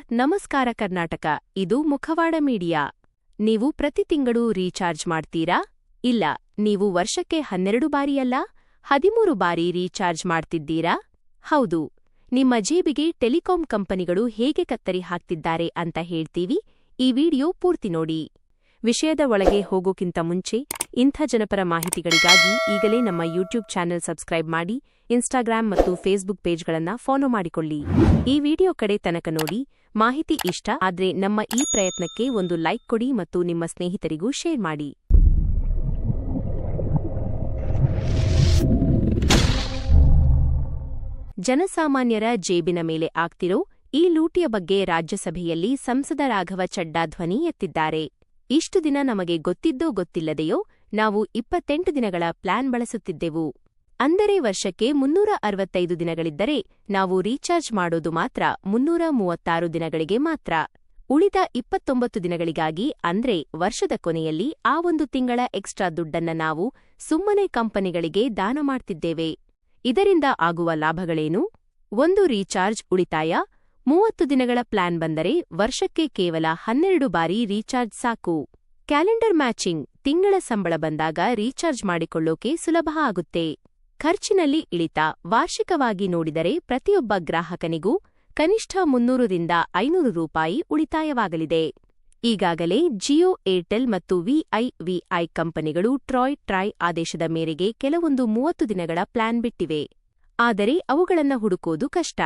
ನಮಸ್ಕಾರ ಕರ್ನಾಟಕ, ಇದು ಮುಖವಾಡ ಮೀಡಿಯಾ. ನೀವು ಪ್ರತಿ ತಿಂಗಳು ರೀಚಾರ್ಜ್ ಮಾಡ್ತೀರಾ? ಇಲ್ಲ, ನೀವು ವರ್ಷಕ್ಕೆ 12 ಬಾರಿಯಲ್ಲ, 13 ಬಾರಿ ರೀಚಾರ್ಜ್ ಮಾಡ್ತಿದ್ದೀರಾ? ಹೌದು, ನಿಮ್ಮ ಜೇಬಿಗೆ ಟೆಲಿಕಾಂ ಕಂಪನಿಗಳು ಹೇಗೆ ಕತ್ತರಿ ಹಾಕ್ತಿದ್ದಾರೆ ಅಂತ ಹೇಳ್ತೀವಿ. ಈ ವಿಡಿಯೋ ಪೂರ್ತಿ ನೋಡಿ. ವಿಷಯದ ಒಳಗೆ ಹೋಗೋಕ್ಕಿಂತ ಮುಂಚೆ ಇಂಥ ಜನಪರ ಮಾಹಿತಿಗಳಿಗಾಗಿ ಈಗಲೇ ನಮ್ಮ ಯೂಟ್ಯೂಬ್ ಚಾನೆಲ್ ಸಬ್ಸ್ಕ್ರೈಬ್ ಮಾಡಿ, ಇನ್ಸ್ಟಾಗ್ರಾಮ್ ಮತ್ತು ಫೇಸ್ಬುಕ್ ಪೇಜ್ಗಳನ್ನು ಫಾಲೋ ಮಾಡಿಕೊಳ್ಳಿ. ಈ ವಿಡಿಯೋ ಕಡೆ ತನಕ ನೋಡಿ. ಮಾಹಿತಿ ಇಷ್ಟ ಆದ್ರೆ ನಮ್ಮ ಈ ಪ್ರಯತ್ನಕ್ಕೆ ಒಂದು ಲೈಕ್ ಕೊಡಿ ಮತ್ತು ನಿಮ್ಮ ಸ್ನೇಹಿತರಿಗೂ ಶೇರ್ ಮಾಡಿ. ಜನಸಾಮಾನ್ಯರ ಜೇಬಿನ ಮೇಲೆ ಆಗ್ತಿರೋ ಈ ಲೂಟಿಯ ಬಗ್ಗೆ ರಾಜ್ಯಸಭೆಯಲ್ಲಿ ಸಂಸದ ರಾಘವ ಚಡ್ಡಾ ಧ್ವನಿ ಎತ್ತಿದ್ದಾರೆ. ಇಷ್ಟು ದಿನ ನಮಗೆ ಗೊತ್ತಿದ್ದೋ ಗೊತ್ತಿಲ್ಲದೆಯೋ ನಾವು 28 ದಿನಗಳ ಪ್ಲಾನ್ ಬಳಸುತ್ತಿದ್ದೆವು. ಅಂದರೆ ವರ್ಷಕ್ಕೆ 365 ದಿನಗಳಿದ್ದರೆ ನಾವು ರೀಚಾರ್ಜ್ ಮಾಡೋದು ಮಾತ್ರ 336 ದಿನಗಳಿಗೆ ಮಾತ್ರ. ಉಳಿದ 29 ದಿನಗಳಿಗಾಗಿ ಅಂದ್ರೆ ವರ್ಷದ ಕೊನೆಯಲ್ಲಿ ಆ ಒಂದು ತಿಂಗಳ ಎಕ್ಸ್ಟ್ರಾ ದುಡ್ಡನ್ನ ನಾವು ಸುಮ್ಮನೆ ಕಂಪನಿಗಳಿಗೆ ದಾನ ಮಾಡ್ತಿದ್ದೇವೆ. ಇದರಿಂದ ಆಗುವ ಲಾಭಗಳೇನು? ಒಂದು ರೀಚಾರ್ಜ್ ಉಳಿತಾಯ. 30 ದಿನಗಳ ಪ್ಲಾನ್ ಬಂದರೆ ವರ್ಷಕ್ಕೆ ಕೇವಲ 12 ಬಾರಿ ರೀಚಾರ್ಜ್ ಸಾಕು. Calendar matching. ತಿಂಗಳ ಸಂಬಳ ಬಂದಾಗ ರೀಚಾರ್ಜ್ ಮಾಡಿಕೊಳ್ಳೋಕೆ ಸುಲಭ ಆಗುತ್ತೆ. ಖರ್ಚಿನಲ್ಲಿ ಇಳಿತ. ವಾರ್ಷಿಕವಾಗಿ ನೋಡಿದರೆ ಪ್ರತಿಯೊಬ್ಬ ಗ್ರಾಹಕನಿಗೂ ಕನಿಷ್ಠ 300 ರಿಂದ 500 ರೂಪಾಯಿ ಉಳಿತಾಯವಾಗಲಿದೆ. ಈಗಾಗಲೇ ಜಿಯೋ, ಏರ್ಟೆಲ್ ಮತ್ತು ವಿಐ ಕಂಪನಿಗಳು ಟ್ರಾಯ್ ಆದೇಶದ ಮೇರೆಗೆ ಕೆಲವೊಂದು 30 ದಿನಗಳ ಪ್ಲಾನ್ ಬಿಟ್ಟಿವೆ. ಆದರೆ ಅವುಗಳನ್ನು ಹುಡುಕೋದು ಕಷ್ಟ.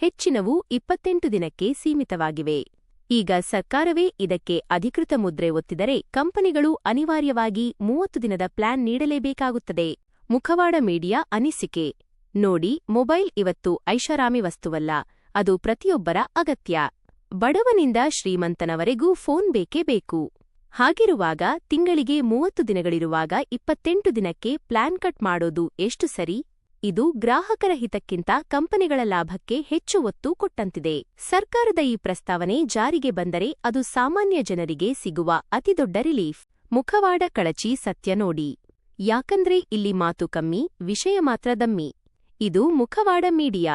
ಹೆಚ್ಚಿನವು 28 ದಿನಕ್ಕೆ ಸೀಮಿತವಾಗಿವೆ. ಈಗ ಸರ್ಕಾರವೇ ಇದಕ್ಕೆ ಅಧಿಕೃತ ಮುದ್ರೆ ಒತ್ತಿದರೆ ಕಂಪನಿಗಳು ಅನಿವಾರ್ಯವಾಗಿ 30 ದಿನದ ಪ್ಲಾನ್ ನೀಡಲೇಬೇಕಾಗುತ್ತದೆ. ಮುಖವಾಡ ಮೀಡಿಯಾ ಅನಿಸಿಕೆ ನೋಡಿ. ಮೊಬೈಲ್ ಇವತ್ತು ಐಷಾರಾಮಿ ವಸ್ತುವಲ್ಲ, ಅದು ಪ್ರತಿಯೊಬ್ಬರ ಅಗತ್ಯ. ಬಡವನಿಂದ ಶ್ರೀಮಂತನವರೆಗೂ ಫೋನ್ ಬೇಕೇ ಬೇಕು. ಹಾಗಿರುವಾಗ ತಿಂಗಳಿಗೆ 30 ದಿನಗಳಿರುವಾಗ 28 ದಿನಕ್ಕೆ ಪ್ಲಾನ್ ಕಟ್ ಮಾಡೋದು ಎಷ್ಟು ಸರಿ? ಇದು ಗ್ರಾಹಕರ ಹಿತಕ್ಕಿಂತ ಕಂಪನಿಗಳ ಲಾಭಕ್ಕೆ ಹೆಚ್ಚು ಒತ್ತು ಕೊಟ್ಟಂತಿದೆ. ಸರ್ಕಾರದ ಈ ಪ್ರಸ್ತಾವನೆ ಜಾರಿಗೆ ಬಂದರೆ ಅದು ಸಾಮಾನ್ಯ ಜನರಿಗೆ ಸಿಗುವ ಅತಿದೊಡ್ಡ ರಿಲೀಫ್. ಮುಖವಾಡ ಕಳಚಿ ಸತ್ಯ ನೋಡಿ. ಯಾಕಂದ್ರೆ ಇಲ್ಲಿ ಮಾತು ಕಮ್ಮಿ, ವಿಷಯ ಮಾತ್ರ ದಮ್ಮಿ. ಇದು ಮುಖವಾಡ ಮೀಡಿಯಾ.